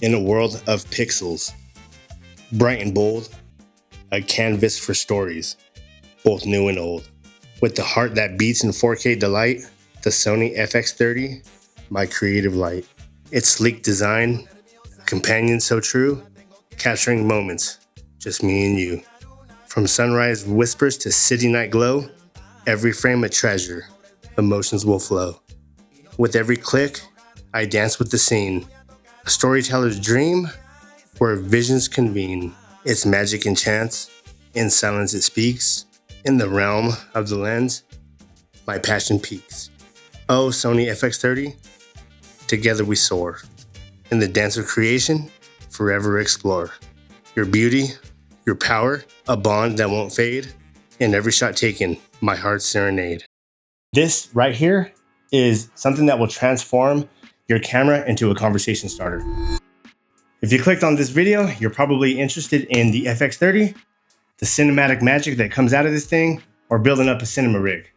In a world of pixels, bright and bold, a canvas for stories, both new and old. With the heart that beats in 4K delight, the Sony FX30, my creative light. Its sleek design, a companion so true, capturing moments, just me and you. From sunrise whispers to city night glow, every frame a treasure, emotions will flow. With every click, I dance with the scene. A storyteller's dream, where visions convene. Its magic enchants, in silence it speaks. In the realm of the lens, my passion peaks. Oh, Sony FX30, together we soar. In the dance of creation, forever explore. Your beauty, your power, a bond that won't fade. In every shot taken, my heart's serenade. This right here is something that will transform your camera into a conversation starter. If you clicked on this video, you're probably interested in the FX30, the cinematic magic that comes out of this thing, or building up a cinema rig.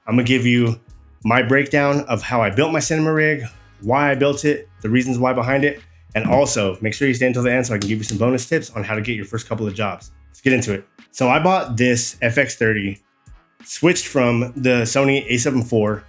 I'm gonna give you my breakdown of how I built my cinema rig, why I built it, the reasons why behind it, and also make sure you stay until the end so I can give you some bonus tips on how to get your first couple of jobs. Let's get into it. So I bought this FX30, switched from the Sony a7 IV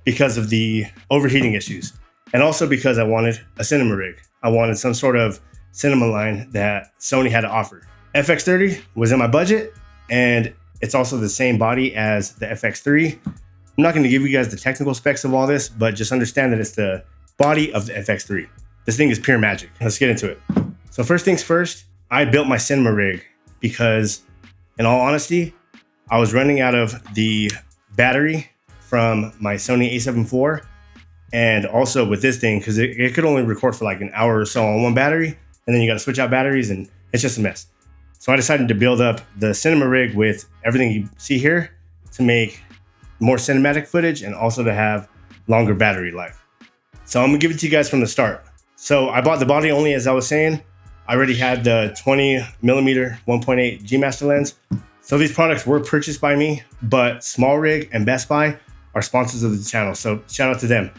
because of the overheating issues. And also because I wanted a cinema rig. I wanted some sort of cinema line that Sony had to offer. FX30 was in my budget, and it's also the same body as the FX3. I'm not going to give you guys the technical specs of all this, but just understand that it's the body of the FX3. This thing is pure magic. Let's get into it. So first things first, I built my cinema rig because, in all honesty, I was running out of the battery from my Sony a7 IV. And also with this thing, because it could only record for like an hour or so on one battery, and then you got to switch out batteries, and it's just a mess. So I decided to build up the cinema rig with everything you see here to make more cinematic footage and also to have longer battery life. So I'm gonna give it to you guys from the start. So I bought the body only, as I was saying. I already had the 20mm 1.8 G Master lens. So these products were purchased by me, but Smallrig and Best Buy are sponsors of the channel. So shout out to them.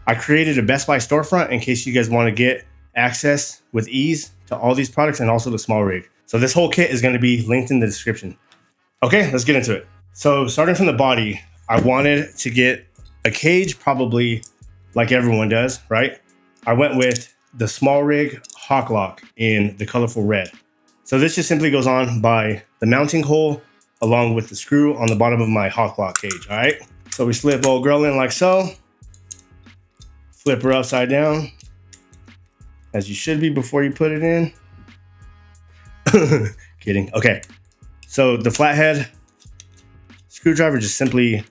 I created a Best Buy storefront in case you guys want to get access with ease to all these products and also the Smallrig. So this whole kit is going to be linked in the description. Okay, let's get into it. So starting from the body, I wanted to get a cage, probably like everyone does, right? I went with the Smallrig HawkLock in the colorful red. So this just simply goes on by the mounting hole along with the screw on the bottom of my HawkLock cage, all right? So we slip old girl in like so. Flip her upside down, as you should be before you put it in. Kidding. Okay, so the flathead screwdriver just simply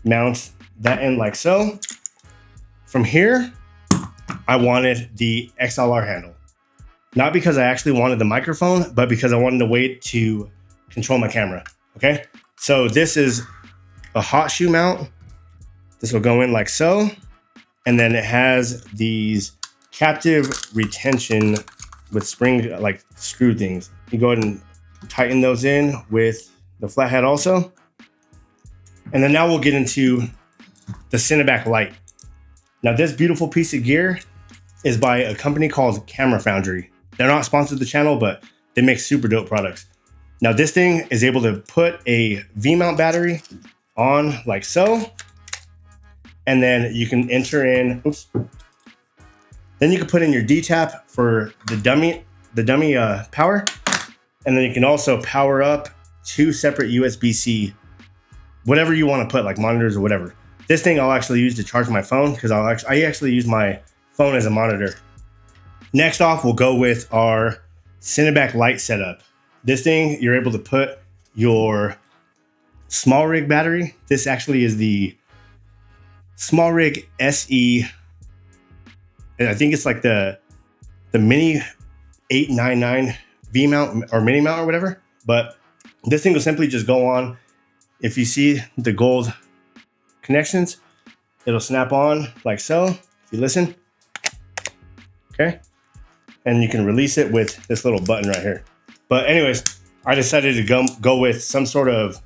mounts that in like so. From here, I wanted the XLR handle. Not because I actually wanted the microphone, but because I wanted a way to control my camera, okay? So this is a hot shoe mount. This will go in like so. And then it has these captive retention with spring, like screw things. You go ahead and tighten those in with the flathead also. And then now we'll get into the Cineback Lite. Now this beautiful piece of gear is by a company called Camera Foundry. They're not sponsored the channel, but they make super dope products. Now this thing is able to put a V-mount battery on like so. And then you can enter in, oops. Then you can put in your D-tap for the dummy power. And then you can also power up 2 separate USB-C, whatever you want to put, like monitors or whatever. This thing I'll actually use to charge my phone because I actually use my phone as a monitor. Next off, we'll go with our Cineback Lite setup. This thing, you're able to put your Smallrig battery. This actually is the Smallrig SE, and I think it's like the mini 899 V mount or mini mount or whatever. But this thing will simply just go on. If you see the gold connections, it'll snap on like so. If you listen, okay, and you can release it with this little button right here. But anyways, I decided to go with some sort of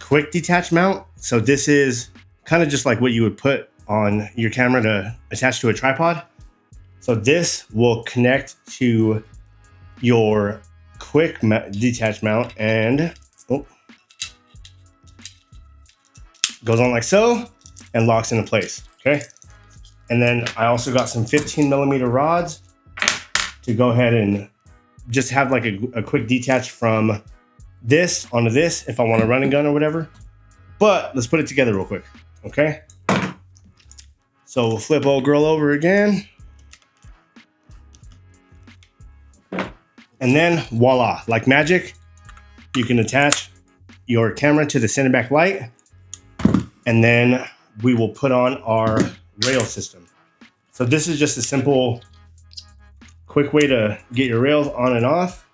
quick detach mount. So this is kind of just like what you would put on your camera to attach to a tripod. So this will connect to your quick detach mount and goes on like so and locks into place, okay? And then I also got some 15mm rods to go ahead and just have like a quick detach from this onto this if I want to run and gun or whatever. But let's put it together real quick, okay? So we'll flip old girl over again. And then voila, like magic, you can attach your camera to the center back light, and then we will put on our rail system. So this is just a simple, quick way to get your rails on and off.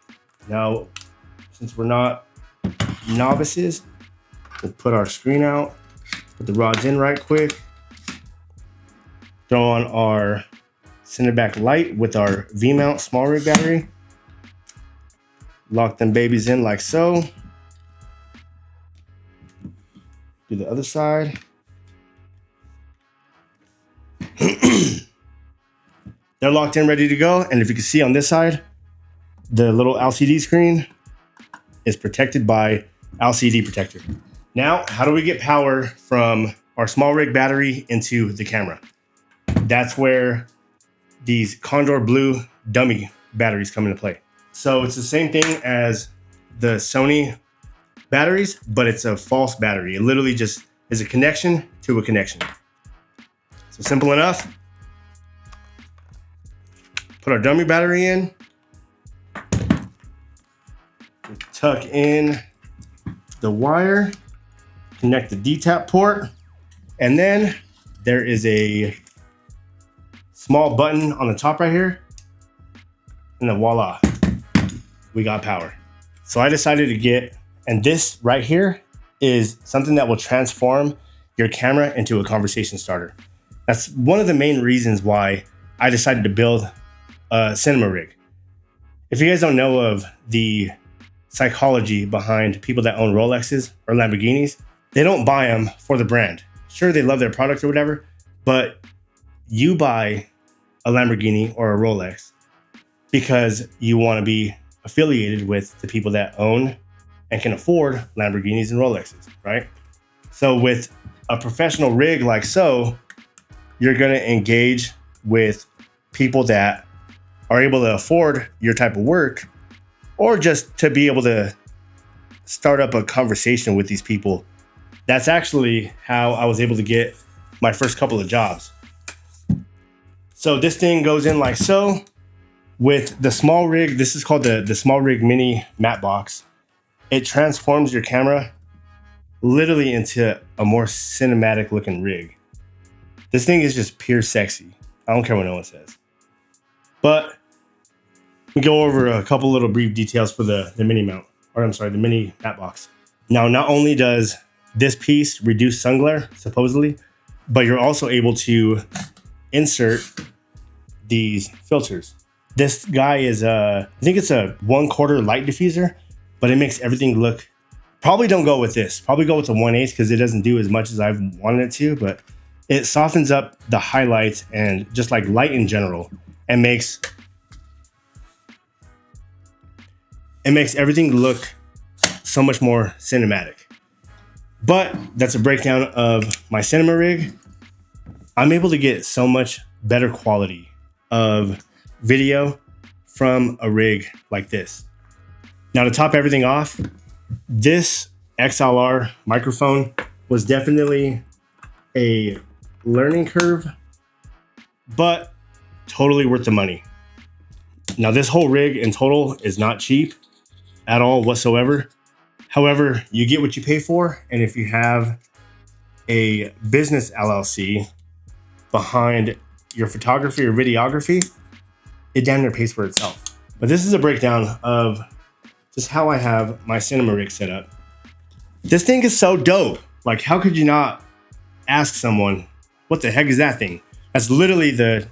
Now, since we're not novices, we'll put our screen out, put the rods in right quick, throw on our center back light with our V-mount Smallrig battery, lock them babies in like so. Do the other side. They're locked in, ready to go. And if you can see on this side, the little LCD screen is protected by LCD protector. Now, how do we get power from our Smallrig battery into the camera? That's where these Condor Blue dummy batteries come into play. So it's the same thing as the Sony batteries, but it's a false battery. It literally just is a connection to a connection. So simple enough. Put our dummy battery in. Tuck in the wire. Connect the DTAP port. And then there is a small button on the top right here. And then voila, we got power. So I decided to get, and this right here is something that will transform your camera into a conversation starter. That's one of the main reasons why I decided to build a cinema rig. If you guys don't know of the psychology behind people that own Rolexes or Lamborghinis, they don't buy them for the brand. Sure, they love their product or whatever, but you buy a Lamborghini or a Rolex because you want to be affiliated with the people that own and can afford Lamborghinis and Rolexes, right? So with a professional rig like so, you're going to engage with people that are able to afford your type of work, or just to be able to start up a conversation with these people. That's actually how I was able to get my first couple of jobs. So this thing goes in like so. With the Smallrig, this is called the Smallrig Mini Matte Box. It transforms your camera literally into a more cinematic looking rig. This thing is just pure sexy. I don't care what no one says. But we go over a couple little brief details for the mini mount, or I'm sorry, the mini matte box. Now, not only does this piece reduce sun glare, supposedly, but you're also able to insert these filters. This guy is I think it's a 1/4 light diffuser, but it makes everything look, probably don't go with this. Probably go with the 1/8 because it doesn't do as much as I've wanted it to, but it softens up the highlights and just like light in general, and makes everything look so much more cinematic. But that's a breakdown of my cinema rig. I'm able to get so much better quality of video from a rig like this. Now, to top everything off, this XLR microphone was definitely a learning curve, but totally worth the money. Now, this whole rig in total is not cheap at all whatsoever. However, you get what you pay for, and if you have a business LLC behind your photography or videography, it damn near pays for itself. But this is a breakdown of just how I have my cinema rig set up. This thing is so dope. Like, how could you not ask someone, what the heck is that thing? That's literally the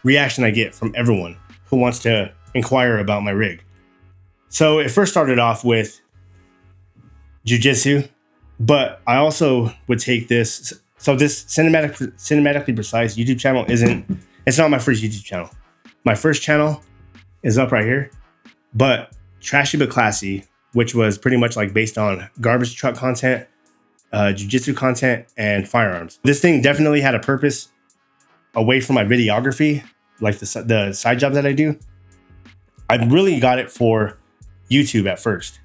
reaction I get from everyone who wants to inquire about my rig. So it first started off with jiu-jitsu, but I also would take this. So this cinematically precise YouTube channel it's not my first YouTube channel. My first channel is up right here, but Trashy But Classy, which was pretty much like based on garbage truck content, jiu-jitsu content, and firearms. This thing definitely had a purpose away from my videography, like the side job that I do. I really got it for YouTube at first.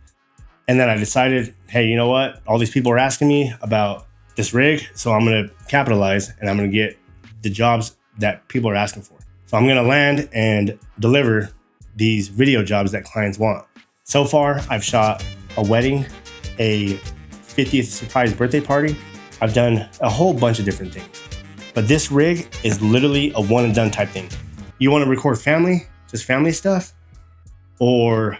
And then I decided, hey, you know what? All these people are asking me about this rig, so I'm gonna capitalize and I'm gonna get the jobs that people are asking for. So I'm gonna land and deliver these video jobs that clients want. So far, I've shot a wedding, a 50th surprise birthday party. I've done a whole bunch of different things. But this rig is literally a one and done type thing. You wanna record family, just family stuff, or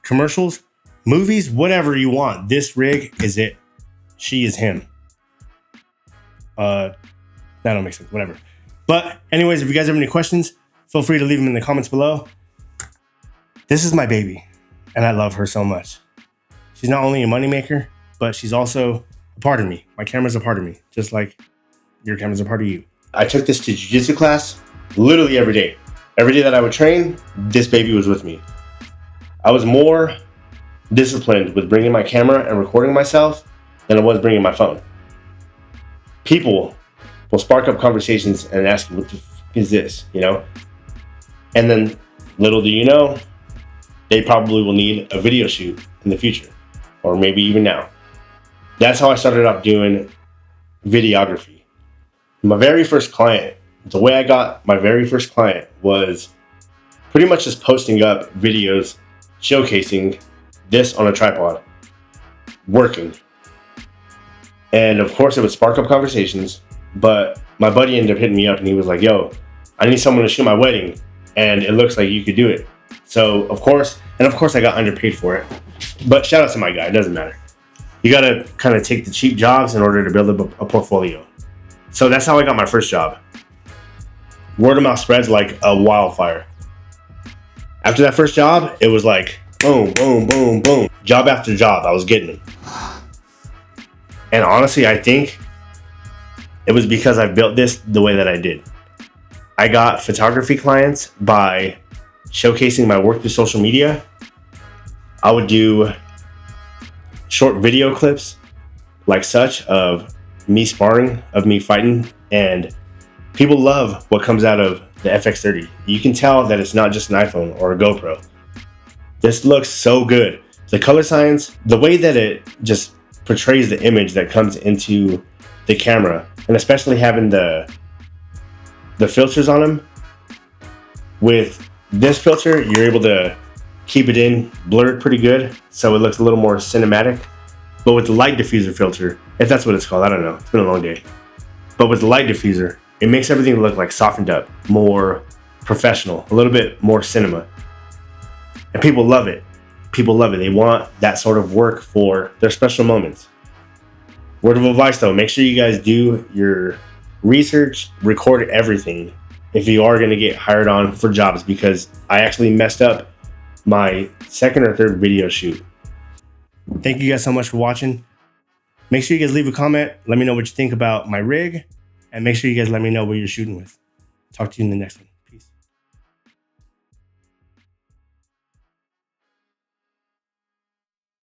commercials, movies, whatever you want. This rig is it. She is him. That don't make sense, whatever. But anyways, if you guys have any questions, feel free to leave them in the comments below. This is my baby, and I love her so much. She's not only a moneymaker, but she's also a part of me. My camera's a part of me, just like your camera's a part of you. I took this to jiu-jitsu class literally every day. Every day that I would train, this baby was with me. I was more disciplined with bringing my camera and recording myself than I was bringing my phone. People will spark up conversations and ask, what the f is this, you know? And then little do you know, they probably will need a video shoot in the future, or maybe even now. That's how I started off doing videography. My very first client, the way I got my very first client was pretty much just posting up videos showcasing this on a tripod, working. And of course it would spark up conversations, but my buddy ended up hitting me up and he was like, yo, I need someone to shoot my wedding and it looks like you could do it. So of course I got underpaid for it, but shout out to my guy, it doesn't matter. You gotta kind of take the cheap jobs in order to build up a portfolio. So that's how I got my first job. Word of mouth spreads like a wildfire. After that first job, it was like boom, boom, boom, boom. Job after job, I was getting them. And honestly, I think it was because I built this the way that I did. I got photography clients by showcasing my work through social media. I would do short video clips like such of me sparring, of me fighting, and people love what comes out of the FX30. You can tell that it's not just an iPhone or a GoPro. This looks so good. The color science, the way that it just portrays the image that comes into the camera, and especially having the filters on them. With this filter, you're able to keep it in blurred pretty good, so it looks a little more cinematic. But with the light diffuser filter, if that's what it's called, I don't know, it's been a long day. But with the light diffuser, it makes everything look like softened up, more professional, a little bit more cinema. And people love it. People love it. They want that sort of work for their special moments. Word of advice though, make sure you guys do your research, record everything if you are going to get hired on for jobs, because I actually messed up my second or third video shoot. Thank you guys so much for watching. Make sure you guys leave a comment. Let me know what you think about my rig, and make sure you guys let me know what you're shooting with. Talk to you in the next one.